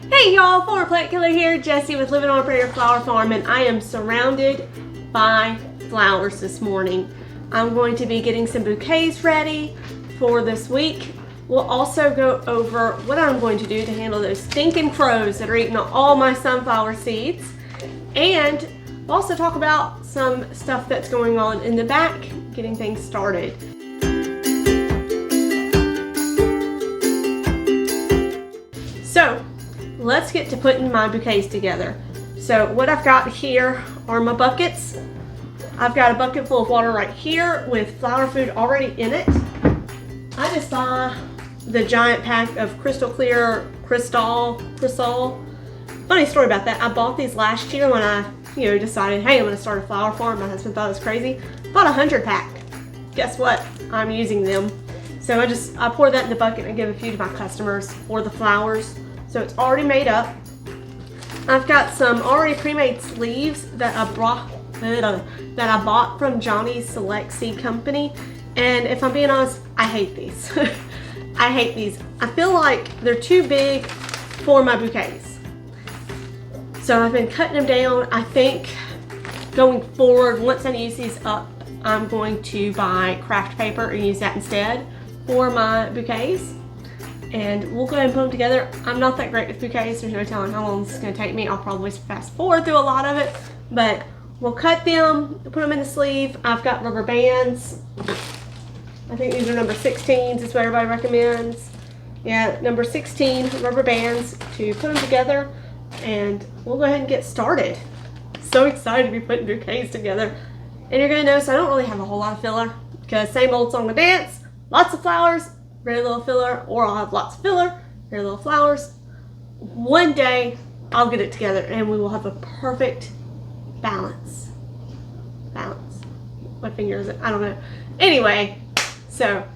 Hey y'all, former plant killer here, Jessie with Living on a Prayer Flower Farm, and I am surrounded by flowers this morning. I'm going to be getting some bouquets ready for this week. We'll also go over what I'm going to do to handle those stinking crows that are eating all my sunflower seeds. And we'll also talk about some stuff that's going on in the back, getting things started. So, let's get to putting my bouquets together. So what I've got here are my buckets. I've got a bucket full of water right here with flower food already in it. I just buy the giant pack of crystal clear Crystal. Funny story about that. I bought these last year when I decided, hey, I'm going to start a flower farm. My husband thought it was crazy. Bought a 100 pack. Guess what? I'm using them. So I pour that in the bucket and give a few to my customers for the flowers. So it's already made up. I've got some already pre-made sleeves that I bought from Johnny's Select Seed Company. And if I'm being honest, I hate these. I hate these. I feel like they're too big for my bouquets. So I've been cutting them down. I think going forward, once I use these up, I'm going to buy craft paper and use that instead for my bouquets. And we'll go ahead and put them together. I'm not that great with bouquets. There's no telling how long this is going to take me. I'll probably fast forward through a lot of it. But we'll cut them, put them in the sleeve. I've got rubber bands. I think these are number 16s is what everybody recommends. Yeah, number 16 rubber bands to put them together. And we'll go ahead and get started. So excited to be putting bouquets together. And you're going to notice I don't really have a whole lot of filler because same old song and dance. Lots of flowers, very little filler, or I'll have lots of filler, very little flowers. One day I'll get it together and we will have a perfect balance. What finger is it? I don't know. Anyway, so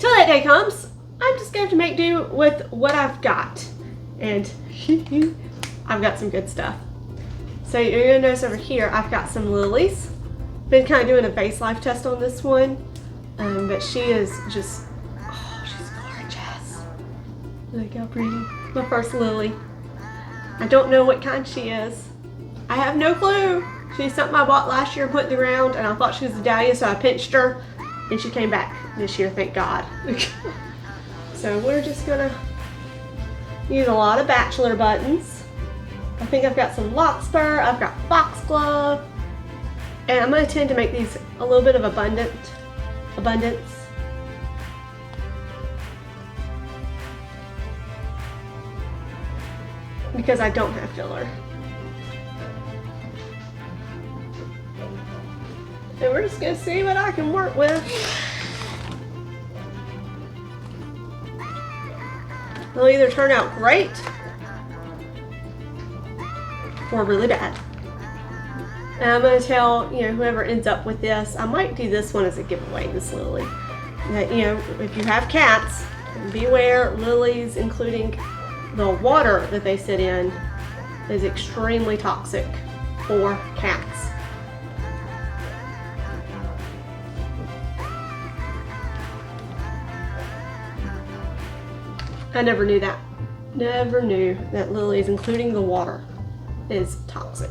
till that day comes, I'm just going to make do with what I've got. And I've got some good stuff. So you're going to notice over here I've got some lilies. Been kind of doing a vase life test on this one. But she is just, she's gorgeous. Look how pretty. My first lily. I don't know what kind she is. I have no clue. She's something I bought last year and put in the ground, and I thought she was a dahlia, so I pinched her, and she came back this year, thank God. So we're just gonna use a lot of bachelor buttons. I think I've got some larkspur, I've got foxglove, and I'm gonna tend to make these a little bit of abundance. Because I don't have filler. And we're just gonna see what I can work with. They'll either turn out great or really bad. And I'm going to tell, whoever ends up with this, I might do this one as a giveaway, this lily. That, if you have cats, beware, lilies, including the water that they sit in, is extremely toxic for cats. I never knew that. Never knew that lilies, including the water, is toxic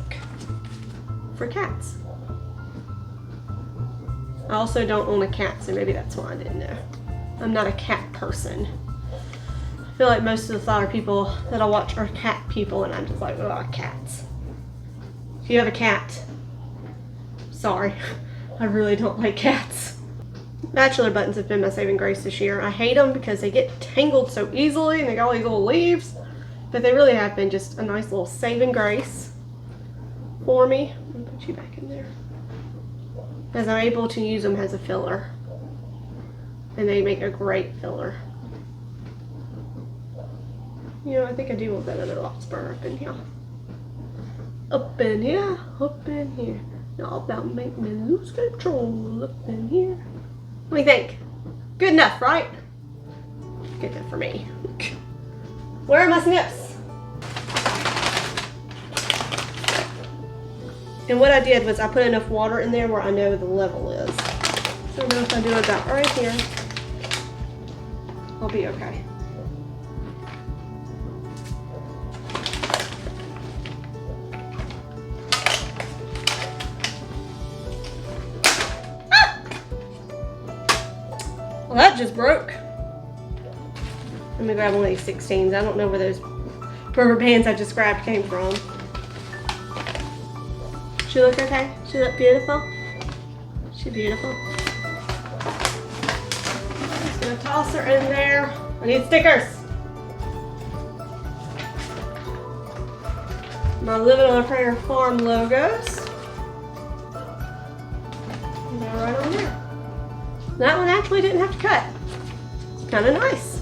for cats. I also don't own a cat, so maybe that's why I didn't know. I'm not a cat person. I feel like most of the flower people that I watch are cat people, and I'm just like, oh, cats. If you have a cat, sorry, I really don't like cats. Bachelor buttons have been my saving grace this year. I hate them because they get tangled so easily and they got all these little leaves, but they really have been just a nice little saving grace for me. I'm gonna put you back in there. As I'm able to use them as a filler. And they make a great filler. I think I do want that other larkspur up in here. Up in here, up in here. All about making me lose control up in here. What do you think? Good enough, right? Good enough for me. Where are my snips? And what I did was I put enough water in there where I know the level is. So I know if I do about right here, I'll be okay. Well, that just broke. Let me grab one of these 16s. I don't know where those rubber bands I just grabbed came from. She look okay? She look beautiful? She beautiful? Just gonna toss her in there. I need stickers. My Living on a Prayer farm logos. And they're right on there. That one actually didn't have to cut. It's kind of nice.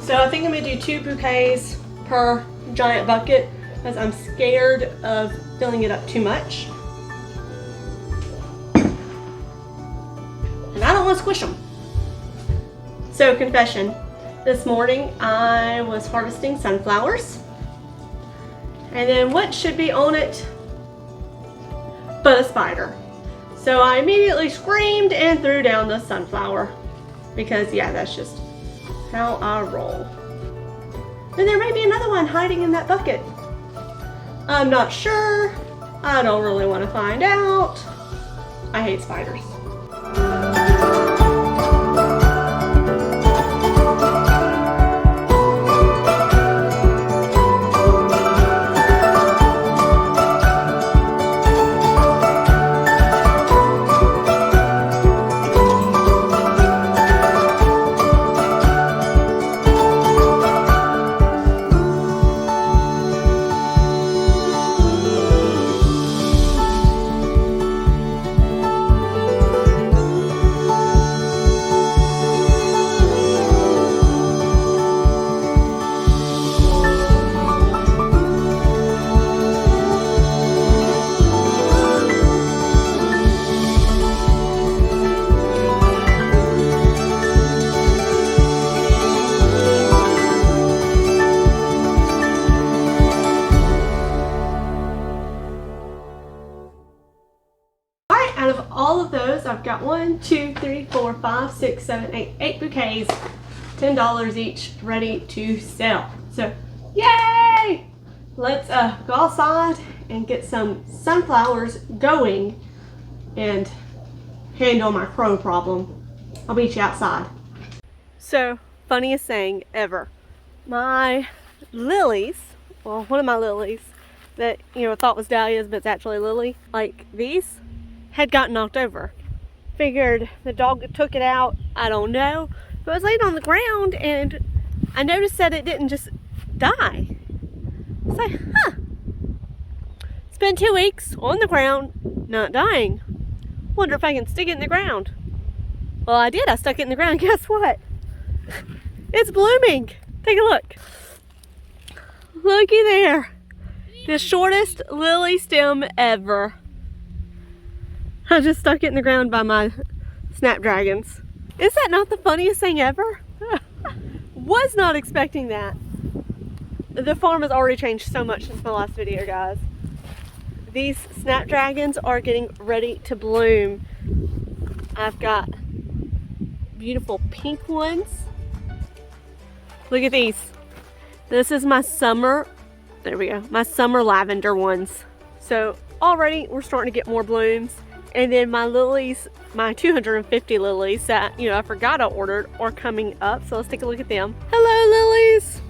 So I think I'm gonna do 2 bouquets per giant bucket because I'm scared of filling it up too much. And I don't want to squish them. So confession, this morning I was harvesting sunflowers. And then what should be on it but a spider. So I immediately screamed and threw down the sunflower because yeah, that's just how I roll. And there may be another one hiding in that bucket. I'm not sure. I don't really want to find out. I hate spiders. Out of all of those, I've got 1, 2, 3, 4, 5, 6, 7, 8 bouquets, $10 each, ready to sell. So, yay! Let's go outside and get some sunflowers going and handle my crow problem. I'll meet you outside. So, funniest thing ever. My lilies, well, one of my lilies that, you know, I thought was dahlias, but it's actually lily, like these, had gotten knocked over. Figured the dog took it out, I don't know. But I was laying on the ground and I noticed that it didn't just die. I was like, huh. It's been 2 weeks on the ground, not dying. Wonder if I can stick it in the ground. Well, I did. I stuck it in the ground. Guess what? It's blooming. Take a look. Looky there. The shortest lily stem ever. I just stuck it in the ground by my snapdragons. Is that not the funniest thing ever? Was not expecting that. The farm has already changed so much since my last video, guys. These snapdragons are getting ready to bloom. I've got beautiful pink ones. Look at these. This is my summer, there we go, my summer lavender ones. So already we're starting to get more blooms. And then my lilies, my 250 lilies that, you know, I forgot I ordered are coming up. So let's take a look at them. Hello, lilies.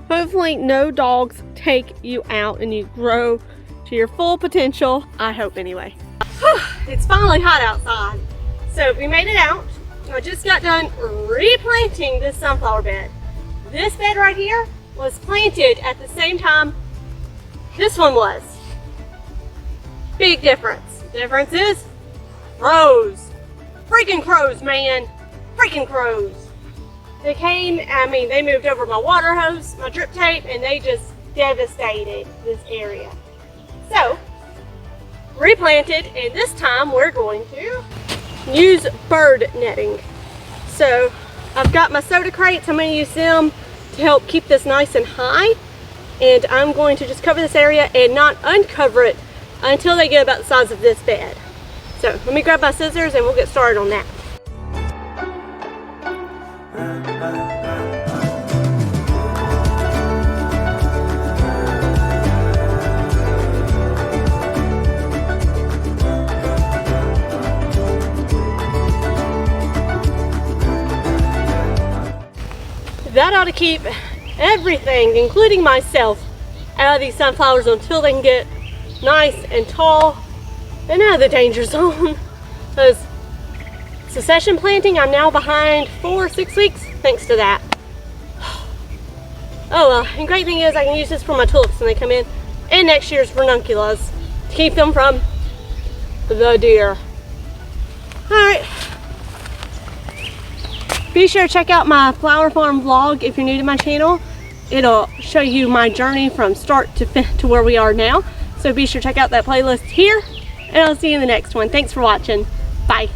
Hopefully no dogs take you out and you grow to your full potential. I hope anyway. It's finally hot outside. So we made it out. I just got done replanting this sunflower bed. This bed right here was planted at the same time this one was. Big difference. Difference is crows. Freaking crows, man. Freaking crows. They came, I mean, they moved over my water hose, my drip tape, and they just devastated this area. So, replanted, and this time we're going to use bird netting. So, I've got my soda crates. I'm going to use them to help keep this nice and high. And I'm going to just cover this area and not uncover it until they get about the size of this bed. So let me grab my scissors and we'll get started on that. That ought to keep everything, including myself, out of these sunflowers until they can get nice and tall and out of the danger zone. Because succession planting, I'm now behind 4 or 6 weeks thanks to that. Oh well, and great thing is I can use this for my tulips when they come in, and next year's ranunculus to keep them from the deer. Alright. Be sure to check out my flower farm vlog if you're new to my channel. It'll show you my journey from start to where we are now. So be sure to check out that playlist here, and I'll see you in the next one. Thanks for watching. Bye.